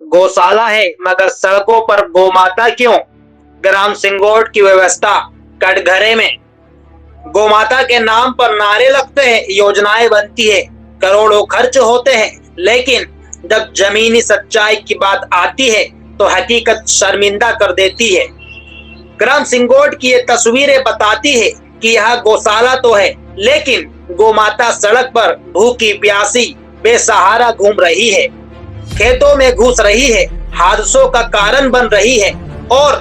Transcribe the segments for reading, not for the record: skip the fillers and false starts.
गौशाला है मगर सड़कों पर गोमाता क्यों? ग्राम सिंगोट की व्यवस्था कटघरे में। गोमाता के नाम पर नारे लगते हैं, योजनाएं बनती है, करोड़ों खर्च होते हैं, लेकिन जब जमीनी सच्चाई की बात आती है तो हकीकत शर्मिंदा कर देती है। ग्राम सिंगोट की ये तस्वीरें बताती है कि यह गौशाला तो है, लेकिन गोमाता सड़क पर भूखी प्यासी बेसहारा घूम रही है, खेतों में घुस रही है, हादसों का कारण बन रही है और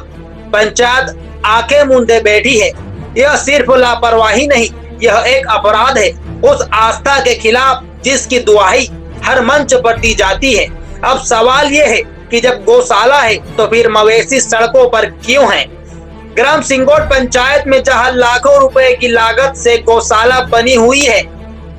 पंचायत आंखें मूंदे बैठी है। यह सिर्फ लापरवाही नहीं, यह एक अपराध है उस आस्था के खिलाफ जिसकी दुहाई हर मंच पर दी जाती है। अब सवाल यह है कि जब गौशाला है तो फिर मवेशी सड़कों पर क्यों हैं? ग्राम सिंगोट पंचायत में जहां लाखों रुपए की लागत से गौशाला बनी हुई है,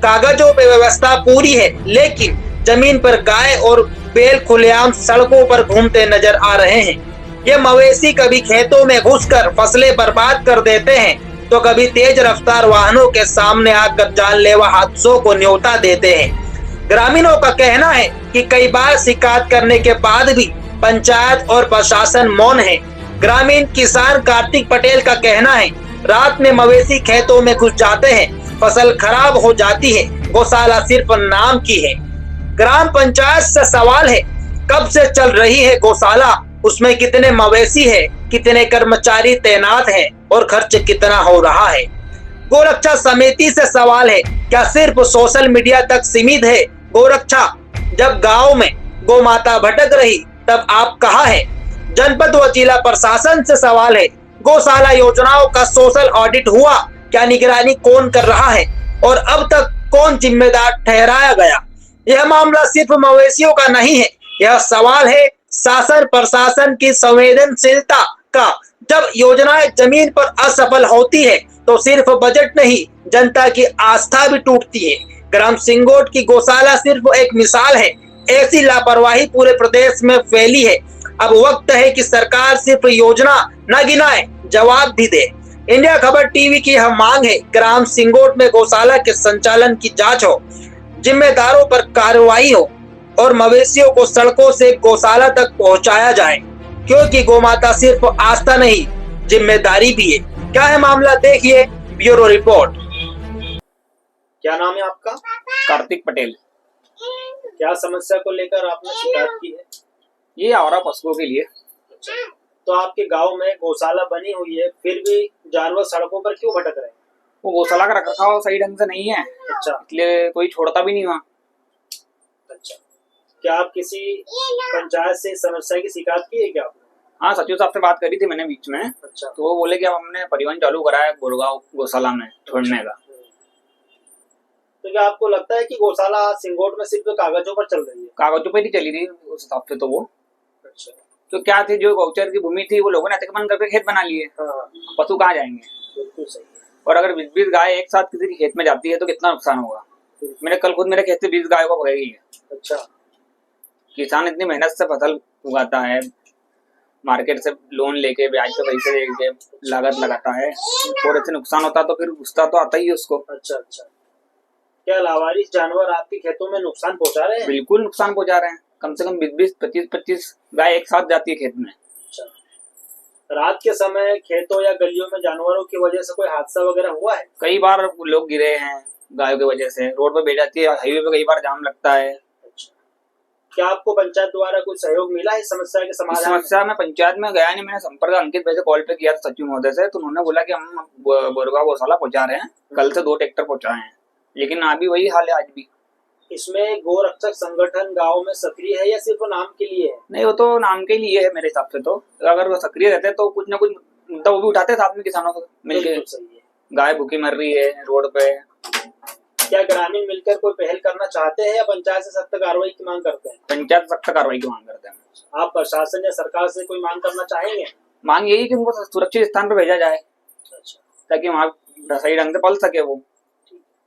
कागजों पे व्यवस्था पूरी है, लेकिन जमीन पर गाय और बैल खुलेआम सड़कों पर घूमते नजर आ रहे हैं। ये मवेशी कभी खेतों में घुसकर फसलें बर्बाद कर देते हैं तो कभी तेज रफ्तार वाहनों के सामने आकर जानलेवा हादसों को न्योता देते हैं। ग्रामीणों का कहना है कि कई बार शिकायत करने के बाद भी पंचायत और प्रशासन मौन है। ग्रामीण किसान कार्तिक पटेल का कहना है, रात में मवेशी खेतों में घुस जाते हैं, फसल खराब हो जाती है, गौशाला सिर्फ नाम की है। ग्राम पंचायत से सवाल है, कब से चल रही है गौशाला, उसमें कितने मवेशी है, कितने कर्मचारी तैनात हैं और खर्च कितना हो रहा है। गोरक्षा समिति से सवाल है, क्या सिर्फ सोशल मीडिया तक सीमित है गोरक्षा? जब गांव में गोमाता भटक रही तब आप कहाँ है? जनपद व जिला प्रशासन से सवाल है, गौशाला योजनाओं का सोशल ऑडिट हुआ? क्या निगरानी कौन कर रहा है और अब तक कौन जिम्मेदार ठहराया गया? यह मामला सिर्फ मवेशियों का नहीं है, यह सवाल है शासन प्रशासन की संवेदनशीलता का। जब योजनाएं जमीन पर असफल होती है तो सिर्फ बजट नहीं, जनता की आस्था भी टूटती है। ग्राम सिंगोट की गौशाला सिर्फ एक मिसाल है, ऐसी लापरवाही पूरे प्रदेश में फैली है। अब वक्त है कि सरकार सिर्फ योजना न गिनाए, जवाब भी दे। इंडिया खबर टीवी की यह मांग है, ग्राम सिंगोट में गौशाला के संचालन की जांच हो, जिम्मेदारों पर कार्रवाई हो और मवेशियों को सड़कों से गौशाला तक पहुंचाया जाए, क्योंकि गौमाता सिर्फ आस्था नहीं, जिम्मेदारी भी है। क्या है मामला, देखिए ब्यूरो रिपोर्ट। क्या नाम है आपका? कार्तिक पटेल। क्या समस्या को लेकर आपने शिकायत की है? ये आवारा पशुओं के लिए। अच्छा, तो आपके गांव में गौशाला बनी हुई है, फिर भी जानवर सड़कों पर क्यों भटक रहे हैं? वो गौशाला का रखरखाव सही ढंग से नहीं है। अच्छा, इसलिए कोई छोड़ता भी नहीं वहाँ। अच्छा, क्या आप किसी पंचायत से समस्या की शिकायत की है क्या आपने? हाँ, सचिव साहब से बात करी थी मैंने बीच में। अच्छा, तो वो बोले कि अब हमने परिवहन चालू करा है गुड़गांव गौशाला में छोड़ने का। तो क्या आपको लगता है कि गौशाला सिंगोट में सिर्फ कागजों पर चल रही है? कागजों पर ही चली थी उस हिसाब से तो वो। अच्छा, तो क्या थी, जो गौचर की भूमि थी वो लोगों ने अतिक्रमण करके खेत बना लिए। हाँ, पशु कहाँ जाएंगे? बिल्कुल सही है। और अगर 20-20 गाय एक साथ किसी के खेत में जाती है तो कितना नुकसान होगा। मैंने कल खुद मेरे खेत से 20 गायों को भगाई है। अच्छा, किसान इतनी मेहनत से फसल उगाता है, मार्केट से लोन लेके ब्याज पे पैसे लेके लागत लगाता है, और इससे नुकसान होता तो फिर गुस्सा तो आता ही है उसको। अच्छा, अच्छा, क्या लावारिस जानवर आपके खेतों में नुकसान पहुंचा रहे हैं? बिल्कुल नुकसान पहुंचा रहे हैं। कम से कम 20-20, 25-25 गाय एक साथ जाती है खेत में। अच्छा, रात के समय खेतों या गलियों में जानवरों की वजह से कोई हादसा वगैरह हुआ है? कई बार लोग गिरे हैं गायों की वजह से, रोड पर बैठ जाती है, हाईवे पे कई बार जाम लगता है। अच्छा, क्या आपको पंचायत द्वारा कुछ सहयोग मिला है समस्या के समाधान? समस्या में पंचायत में गया नहीं, मैंने संपर्क अंकित भाई से कॉल पे किया था सचिव महोदय से, तो उन्होंने बोला कि हम बोरगांव गौशाला पहुंचा रहे हैं, कल से 2 ट्रैक्टर पहुंचाए हैं, लेकिन अभी वही हाल है आज भी। इसमें गोरक्षक संगठन गांव में सक्रिय है या सिर्फ नाम के लिए है? नहीं, वो तो नाम के लिए है मेरे हिसाब से। तो अगर वो सक्रिय रहते तो कुछ ना कुछ मुद्दा वो भी उठाते साथ में किसानों को मिलकर। सही है। गाय गाय भूखी मर रही है रोड पे। क्या ग्रामीण मिलकर कोई पहल करना चाहते हैं या पंचायत से सख्त कार्रवाई की मांग करते हैं? पंचायत सख्त कार्रवाई की मांग करते हैं। आप प्रशासन या सरकार से कोई मांग करना चाहेंगे? मांग यही कि उनको सुरक्षित स्थान पर भेजा जाए, अच्छा, ताकि वहाँ सही ढंग से पल सके वो।